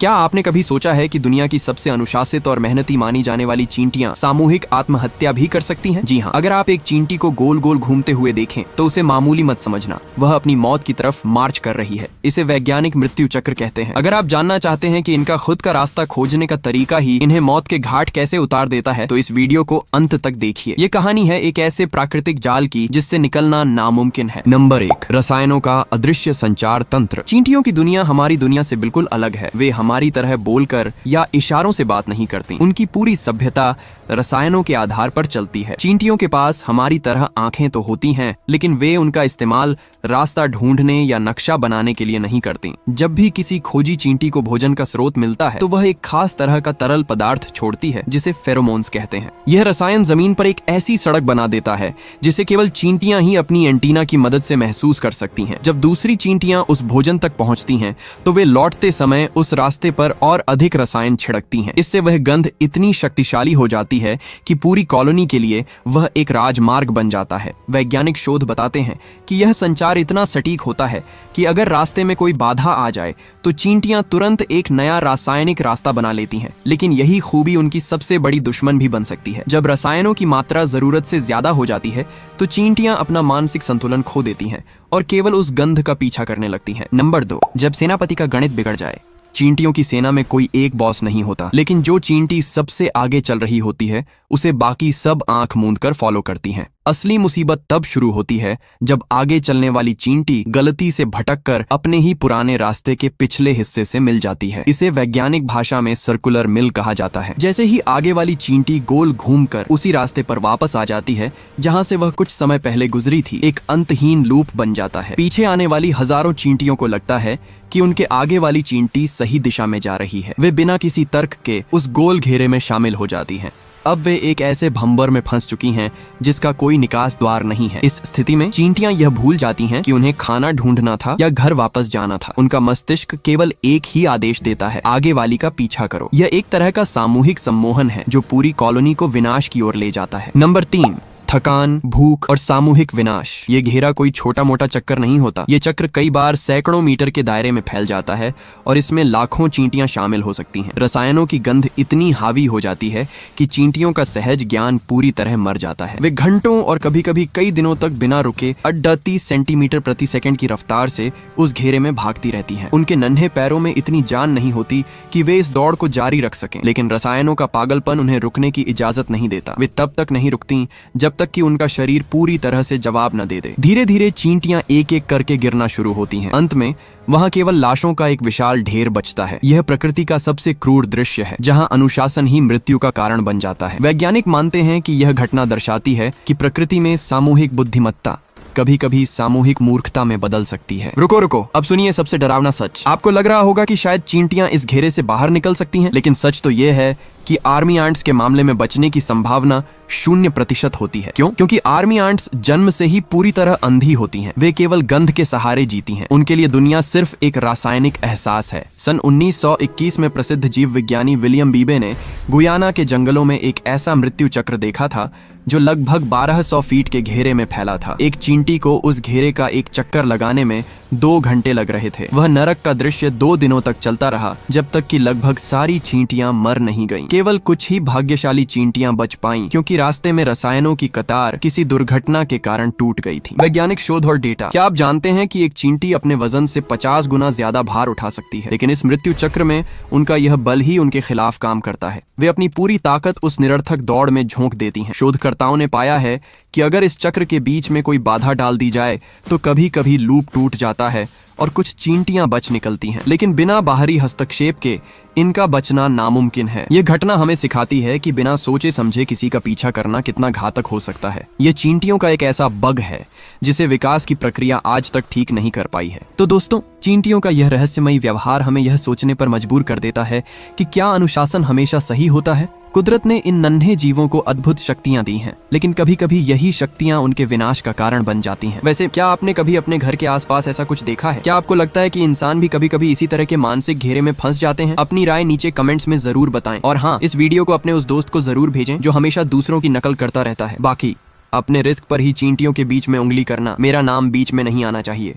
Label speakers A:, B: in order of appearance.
A: क्या आपने कभी सोचा है कि दुनिया की सबसे अनुशासित और मेहनती मानी जाने वाली चींटियां सामूहिक आत्महत्या भी कर सकती हैं? जी हाँ, अगर आप एक चींटी को गोल गोल घूमते हुए देखें तो उसे मामूली मत समझना, वह अपनी मौत की तरफ मार्च कर रही है। इसे वैज्ञानिक मृत्यु चक्र कहते हैं। अगर आप जानना चाहते हैं कि इनका खुद का रास्ता खोजने का तरीका ही इन्हें मौत के घाट कैसे उतार देता है, तो इस वीडियो को अंत तक देखिए। ये कहानी है एक ऐसे प्राकृतिक जाल की जिससे निकलना नामुमकिन है। नंबर 1, रसायनों का अदृश्य संचार तंत्र। चींटियों की दुनिया हमारी दुनिया से बिल्कुल अलग है। वे हमारी तरह बोलकर या इशारों से बात नहीं करती। उनकी पूरी सभ्यता रसायनों के आधार पर चलती है। चींटियों के पास हमारी तरह आंखें तो होती हैं, लेकिन वे उनका इस्तेमाल रास्ता ढूंढने या नक्शा बनाने के लिए नहीं करती। जब भी किसी खोजी चींटी को भोजन का स्रोत मिलता है तो वह एक खास तरह का तरल पदार्थ छोड़ती है जिसे फेरोमोन्स कहते हैं। यह रसायन जमीन पर एक ऐसी सड़क बना देता है जिसे केवल चींटियां ही अपनी एंटीना की मदद से महसूस कर सकती हैं। जब दूसरी चींटियां उस भोजन तक पहुंचती हैं तो वे लौटते समय उस रास्ते पर और अधिक रसायन छिड़कती हैं। इससे वह गंध इतनी शक्तिशाली हो जाती है कि पूरी कॉलोनी के लिए वह एक राजमार्ग बन जाता है। वैज्ञानिक शोध बताते हैं कि यह संचार इतना सटीक होता है कि अगर रास्ते में कोई बाधा आ जाए तो चींटियां तुरंत एक नया रासायनिक रास्ता बना लेती हैं। लेकिन यही खूबी उनकी सबसे बड़ी दुश्मन भी बन सकती है। जब रसायनों की मात्रा जरूरत से ज्यादा हो जाती है तो चींटियां अपना मानसिक संतुलन खो देती हैं और केवल उस गंध का पीछा करने लगती हैं। नंबर 2, जब सेनापति का गणित बिगड़ जाए। चींटियों की सेना में कोई एक बॉस नहीं होता, लेकिन जो चींटी सबसे आगे चल रही होती है उसे बाकी सब आंख मूंदकर फॉलो करती हैं। असली मुसीबत तब शुरू होती है जब आगे चलने वाली चींटी गलती से भटककर अपने ही पुराने रास्ते के पिछले हिस्से से मिल जाती है। इसे वैज्ञानिक भाषा में सर्कुलर मिल कहा जाता है। जैसे ही आगे वाली चींटी गोल घूमकर उसी रास्ते पर वापस आ जाती है जहां से वह कुछ समय पहले गुजरी थी, एक अंतहीन लूप बन जाता है। पीछे आने वाली हजारों चींटियों को लगता है कि उनके आगे वाली चींटी सही दिशा में जा रही है। वे बिना किसी तर्क के उस गोल घेरे में शामिल हो जाती हैं। अब वे एक ऐसे भंवर में फंस चुकी हैं जिसका कोई निकास द्वार नहीं है। इस स्थिति में चींटियां यह भूल जाती हैं कि उन्हें खाना ढूंढना था या घर वापस जाना था। उनका मस्तिष्क केवल एक ही आदेश देता है, आगे वाली का पीछा करो। यह एक तरह का सामूहिक सम्मोहन है जो पूरी कॉलोनी को विनाश की ओर ले जाता है। नंबर 3, थकान, भूख और सामूहिक विनाश। ये घेरा कोई छोटा मोटा चक्कर नहीं होता। ये चक्र कई बार सैकड़ों मीटर के दायरे में फैल जाता है और इसमें लाखों चींटियां शामिल हो सकती हैं। रसायनों की गंध इतनी हावी हो जाती है कि चींटियों का सहज ज्ञान पूरी तरह मर जाता है। वे घंटों और कभी कभी कई दिनों तक बिना रुके 38 सेंटीमीटर प्रति सेकंड की रफ्तार से उस घेरे में भागती रहती हैं। उनके नन्हे पैरों में इतनी जान नहीं होती कि वे इस दौड़ को जारी रख सकें, लेकिन रसायनों का पागलपन उन्हें रुकने की इजाजत नहीं देता। वे तब तक नहीं रुकती जब तक कि उनका शरीर पूरी तरह से जवाब न दे दे। धीरे धीरे चींटियां एक एक करके गिरना शुरू होती हैं। अंत में वहां केवल लाशों का एक विशाल ढेर बचता है। यह प्रकृति का सबसे क्रूर दृश्य है जहां अनुशासन ही मृत्यु का कारण बन जाता है। वैज्ञानिक मानते हैं कि यह घटना दर्शाती है कि प्रकृति में सामूहिक बुद्धिमत्ता कभी कभी सामूहिक मूर्खता में बदल सकती है। रुको रुको, अब सुनिए सबसे डरावना सच। आपको लग रहा होगा कि शायद चींटियां इस घेरे से बाहर निकल सकती हैं, लेकिन सच तो यह है कि आर्मी आंट्स के मामले में बचने की संभावना 0% होती है। क्यों? क्योंकि आर्मी आंट्स जन्म से ही पूरी तरह अंधी होती हैं। वे केवल गंध के सहारे जीती हैं। उनके लिए दुनिया सिर्फ एक रासायनिक एहसास है। सन 1921 में प्रसिद्ध जीव विज्ञानी विलियम बीबे ने गुयाना के जंगलों में एक ऐसा मृत्यु चक्र देखा था जो लगभग 1200 फीट के घेरे में फैला था। एक चींटी को उस घेरे का एक चक्कर लगाने में 2 घंटे लग रहे थे। वह नरक का दृश्य 2 दिनों तक चलता रहा, जब तक कि लगभग सारी चींटियां मर नहीं गईं। केवल कुछ ही भाग्यशाली चींटियां बच पाईं, क्योंकि रास्ते में रसायनों की कतार किसी दुर्घटना के कारण टूट गई थी। वैज्ञानिक शोध और डेटा। क्या आप जानते हैं कि एक चींटी अपने वजन से 50 गुना ज्यादा भार उठा सकती है? लेकिन इस मृत्यु चक्र में उनका यह बल ही उनके खिलाफ काम करता है। वे अपनी पूरी ताकत उस निरर्थक दौड़ में झोंक देती हैं। शोधकर्ताओं ने पाया है कि अगर इस चक्र के बीच में कोई बाधा डाल दी जाए तो कभी कभी लूप टूट जाता है और कुछ चींटियां बच निकलती हैं, लेकिन बिना बाहरी हस्तक्षेप के इनका बचना नामुमकिन है। यह घटना हमें सिखाती है कि बिना सोचे समझे किसी का पीछा करना कितना घातक हो सकता है। यह चींटियों का एक ऐसा बग है जिसे विकास की प्रक्रिया आज तक ठीक नहीं कर पाई है। तो दोस्तों, चींटियों का यह रहस्यमयी व्यवहार हमें यह सोचने पर मजबूर कर देता है कि क्या अनुशासन हमेशा सही होता है? कुदरत ने इन नन्हे जीवों को अद्भुत शक्तियां दी हैं, लेकिन कभी कभी यही शक्तियां उनके विनाश का कारण बन जाती हैं। वैसे क्या आपने कभी अपने घर के आसपास ऐसा कुछ देखा है? क्या आपको लगता है कि इंसान भी कभी कभी इसी तरह के मानसिक घेरे में फंस जाते हैं? अपनी राय नीचे कमेंट्स में जरूर बताएं। और हाँ, इस वीडियो को अपने उस दोस्त को जरूर भेजें जो हमेशा दूसरों की नकल करता रहता है। बाकी अपने रिस्क पर ही चींटियों के बीच में उंगली करना, मेरा नाम बीच में नहीं आना चाहिए।